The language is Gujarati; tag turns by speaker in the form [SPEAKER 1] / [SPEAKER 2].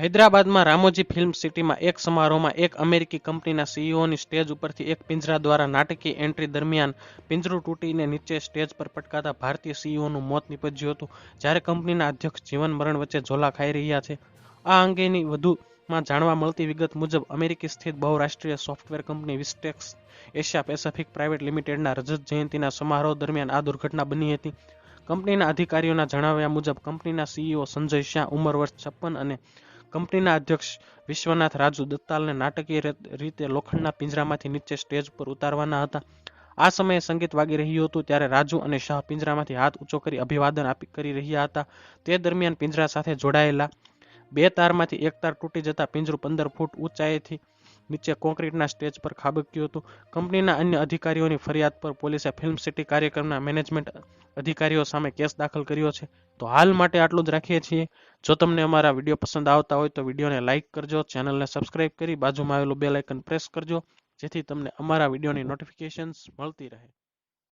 [SPEAKER 1] હૈદરાબાદમાં રામોજી ફિલ્મ સિટીમાં એક સમારોહમાં એક અમેરિકી કંપનીના સીઈઓની સ્ટેજ ઉપરથી એક પિંજરા દ્વારા નાટકીય એન્ટ્રી દરમિયાન પિંજરું તૂટીને નીચે સ્ટેજ પર પટકાતા ભારતીય સીઈઓનું મોત નીપજ્યું હતું, જ્યારે કંપનીના અધ્યક્ષ જીવન મરણ વચ્ચે ઝોલા ખાઈ રહ્યા છે. આ અંગેની વધુમાં જાણવા મળતી વિગત મુજબ અમેરિકી સ્થિત બહુરાષ્ટ્રીય software company Vistex Asia Pacific private લિમિટેડના રજત જયંતિના સમારોહ દરમિયાન આ દુર્ઘટના બની હતી. કંપનીના અધિકારીઓના જણાવ્યા મુજબ કંપનીના સીઈઓ સંજય શાહ ઉંમર વર્ષ 56 અને કંપનીના અધ્યક્ષ વિશ્વનાથ રાજુ દત્તાલને નાટકીય રીતે લોખંડના પિંજરામાંથી નીચે સ્ટેજ પર ઉતારવાના હતા. આ સમયે સંગીત વાગી રહ્યું હતું ત્યારે રાજુ અને શાહ પિંજરામાંથી હાથ ઊંચો કરી અભિવાદન કરી રહ્યા હતા. તે દરમિયાન પિંજરા સાથે જોડાયેલા બે તારમાંથી એક તાર તૂટી જતા પિંજરું 15 ફૂટ ઊંચાઈથી નીચે કોન્ક્રીટના સ્ટેજ પર ખાબક્યું હતું. કંપનીના અન્ય અધિકારીઓની ફરિયાદ પર પોલીસે ફિલ્મ સિટી કાર્યક્રમના મેનેજમેન્ટ અધિકારીઓ સામે કેસ દાખલ કર્યો છે. તો હાલ માટે આટલું જ રાખીએ છીએ. જો તમને અમારા વિડીયો પસંદ આવતા હોય તો વિડીયોને લાઇક કરજો, ચેનલને સબસ્ક્રાઇબ કરી બાજુમાં આવેલું બેલ આઇકન પ્રેસ કરજો, જેથી તમને અમારા વિડીયોની નોટિફિકેશન્સ મળતી રહે.